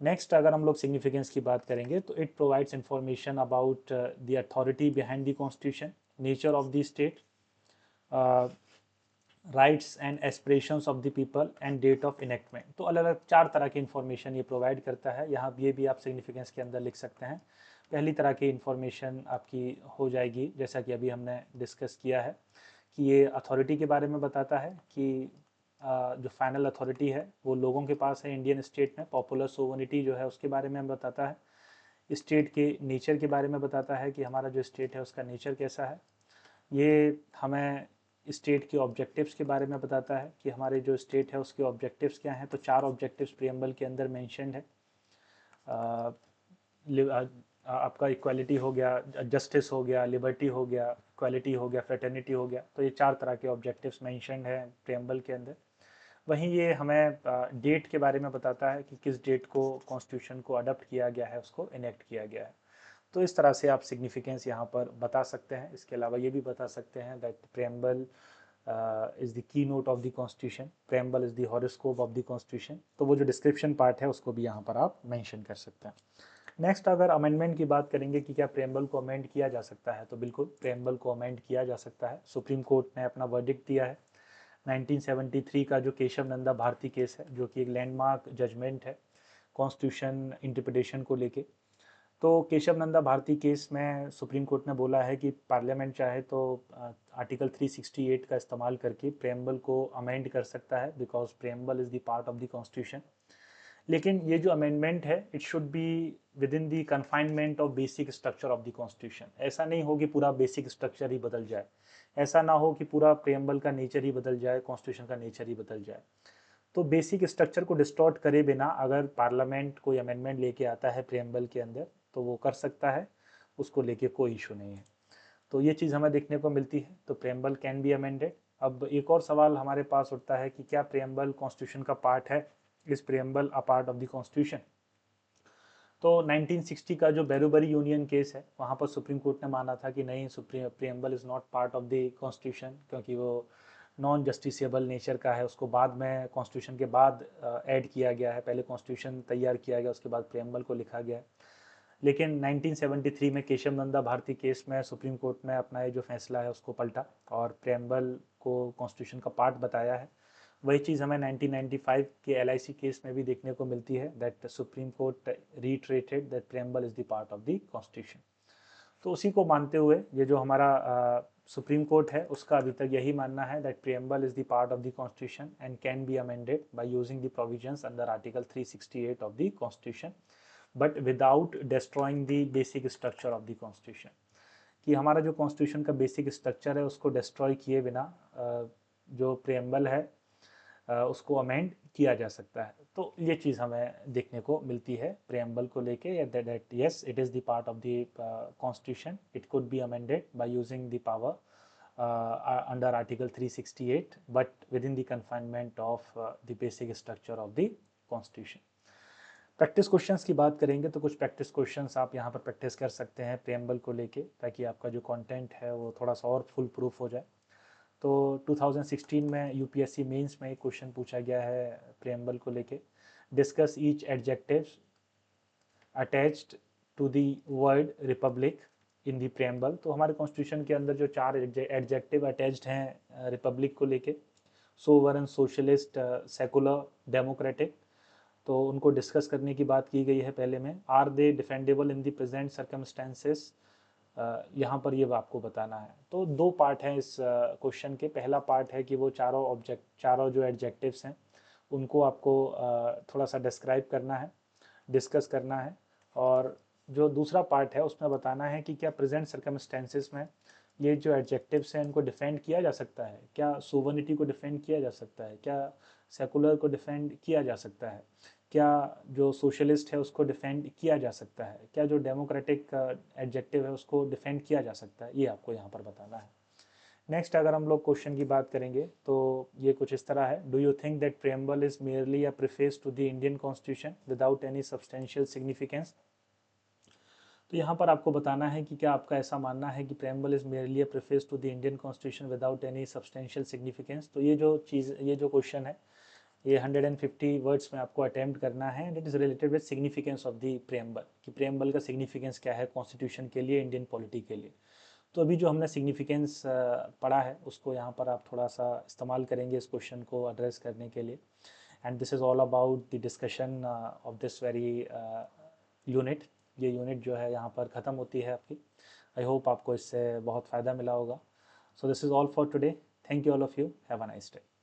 नेक्स्ट अगर हम लोग सिग्निफिकेंस की बात करेंगे तो it provides information about the authority behind the constitution, nature of the state, rights and aspirations of the people and date of enactment. तो अलग अलग 4 तरह की इन्फॉर्मेशन ये प्रोवाइड करता है। यहाँ ये भी आप सिग्निफिकेंस के अंदर लिख सकते हैं। पहली तरह की इन्फॉर्मेशन आपकी हो जाएगी जैसा कि अभी हमने डिस्कस किया है कि ये अथॉरिटी के बारे में बताता है कि जो फाइनल अथॉरिटी है वो लोगों के पास है इंडियन स्टेट में, पॉपुलर सोवनिटी जो है उसके बारे में बताता है। स्टेट के नेचर के बारे में बताता है कि हमारा जो स्टेट है उसका नेचर कैसा है। ये हमें स्टेट के ऑब्जेक्टिव्स के बारे में बताता है कि हमारे जो स्टेट है उसके ऑब्जेक्टिव्स क्या हैं। तो 4 ऑब्जेक्टिव्स प्रियम्बल के अंदर मेंशन्ड है। आपका इक्वालिटी हो गया, जस्टिस हो गया, लिबर्टी हो गया, इक्वालिटी हो गया, फ्रेटर्निटी हो गया। तो ये 4 तरह के ऑब्जेक्टिव्स मेंशन्ड हैं प्रियम्बल के अंदर। वहीं ये हमें डेट के बारे में बताता है कि किस डेट को कॉन्स्टिट्यूशन को अडॉप्ट किया गया है, उसको इनेक्ट किया गया है। तो इस तरह से आप सिग्निफिकेंस यहाँ पर बता सकते हैं। इसके अलावा ये भी बता सकते हैं that preamble is the key note of the constitution, preamble is the horoscope of the constitution. तो वो जो डिस्क्रिप्शन पार्ट है उसको भी यहाँ पर आप मेंशन कर सकते हैं। नेक्स्ट, अगर अमेंडमेंट की बात करेंगे कि क्या प्रेम्बल को अमेंड किया जा सकता है, तो बिल्कुल प्रेम्बल को अमेंड किया जा सकता है। सुप्रीम कोर्ट ने अपना वर्डिक्ट दिया है 1973 का जो केशव नंदा भारती केस है, जो कि एक लैंडमार्क जजमेंट है कॉन्स्टिट्यूशन इंटरप्रिटेशन को लेके। तो केशव नंदा भारती केस में सुप्रीम कोर्ट ने बोला है कि पार्लियामेंट चाहे तो आर्टिकल 368 का इस्तेमाल करके प्रेम्बल को अमेंड कर सकता है, because preamble is the part of the constitution. लेकिन ये जो अमेंडमेंट है it should be with in the confinement of basic structure of the constitution. ऐसा नहीं हो कि पूरा बेसिक स्ट्रक्चर ही बदल जाए, ऐसा ना हो कि पूरा प्रेम्बल का नेचर ही बदल जाए, कॉन्स्टिट्यूशन का नेचर ही बदल जाए। तो बेसिक स्ट्रक्चर को डिस्टॉर्ट करे बिना अगर पार्लियामेंट कोई अमेंडमेंट लेके आता है प्रेम्बल के अंदर तो वो कर सकता है, उसको लेके कोई इशू नहीं है। तो ये चीज़ हमें देखने को मिलती है। तो प्रेम्बल कैन बी अमेंडेड। अब एक और सवाल हमारे पास उठता है कि क्या प्रेम्बल कॉन्स्टिट्यूशन का पार्ट है, इस preamble a part of the constitution. तो 1960 का जो बेरूबरी यूनियन केस है वहाँ पर सुप्रीम कोर्ट ने माना था कि नहीं, preamble is not part of the constitution, क्योंकि वो नॉन जस्टिसेबल नेचर का है। उसको बाद में कॉन्स्टिट्यूशन के बाद ऐड किया गया है, पहले कॉन्स्टिट्यूशन तैयार किया गया उसके बाद प्रेम्बल को लिखा गया है। लेकिन 1973 में केशव नंदा भारती केस में सुप्रीम कोर्ट ने अपना ये जो फैसला है उसको पलटा और प्रेम्बल को कॉन्स्टिट्यूशन का पार्ट बताया है। वही चीज़ हमें 1995 के LIC केस में भी देखने को मिलती है, that Supreme Court reiterated that preamble is the part of the constitution. तो उसी को मानते हुए ये जो हमारा सुप्रीम कोर्ट है उसका अभी तक यही मानना है that preamble is the part of the constitution and can be amended by using the provisions under article 368 of the constitution, but without destroying the basic structure of the constitution. कि हमारा जो कॉन्स्टिट्यूशन का basic structure है उसको destroy किए बिना जो preamble है उसको अमेंड किया जा सकता है। तो ये चीज़ हमें देखने को मिलती है प्रेम्बल को लेके, that yes it is the part of the constitution, it could be amended by using the power under article 368 but with in the confinement of the basic structure of the constitution. Practice questions की बात करेंगे तो कुछ practice questions आप यहाँ पर practice कर सकते हैं प्रेम्बल को लेके, ताकि आपका जो कंटेंट है वो थोड़ा सा और फुल प्रूफ हो जाए। तो 2016 में UPSC मेंस में एक क्वेश्चन पूछा गया है प्रेम्बल को लेके, discuss each adjective attached to the word republic in the preamble. तो हमारे कॉन्स्टिट्यूशन के अंदर जो 4 एडजेक्टिव अटैच्ड हैं रिपब्लिक को लेके, सोवरन, सोशलिस्ट, सेकुलर, डेमोक्रेटिक, तो उनको डिस्कस करने की बात की गई है पहले में। Are they defendable in the present circumstances, यहाँ पर ये आपको बताना है। तो 2 पार्ट हैं इस क्वेश्चन के। पहला पार्ट है कि वो चारों जो एडजेक्टिव्स हैं उनको आपको थोड़ा सा डिस्क्राइब करना है, डिस्कस करना है। और जो दूसरा पार्ट है उसमें बताना है कि क्या प्रेजेंट सर्कमस्टेंसेस में ये जो एडजेक्टिव्स हैं इनको डिफेंड किया जा सकता है, क्या सोवर्निटी को डिफेंड किया जा सकता है, क्या सेकुलर को डिफेंड किया जा सकता है, क्या जो सोशलिस्ट है उसको डिफेंड किया जा सकता है, क्या जो डेमोक्रेटिक एडजेक्टिव है उसको डिफेंड किया जा सकता है, ये आपको यहाँ पर बताना है। नेक्स्ट, अगर हम लोग क्वेश्चन की बात करेंगे तो ये कुछ इस तरह है, do you think that preamble is merely a preface to the Indian constitution without any substantial significance. तो यहाँ पर आपको बताना है कि क्या आपका ऐसा मानना है कि preamble is merely a preface to the Indian constitution without any substantial significance. तो ये जो क्वेश्चन है ये 150 वर्ड्स में आपको अटेम्प्ट करना है and it is related with significance of the preamble, कि प्रेम्बल का सिग्निफिकेंस क्या है कॉन्स्टिट्यूशन के लिए, इंडियन पॉलिटी के लिए। तो अभी जो हमने सिग्निफिकेंस पढ़ा है उसको यहाँ पर आप थोड़ा सा इस्तेमाल करेंगे इस क्वेश्चन को एड्रेस करने के लिए। And this is all about the discussion of this very unit. ये यूनिट जो है यहाँ पर ख़त्म होती है आपकी। आई होप आपको इससे बहुत फ़ायदा मिला होगा। So this is all for today. Thank you all of you. Have a nice day.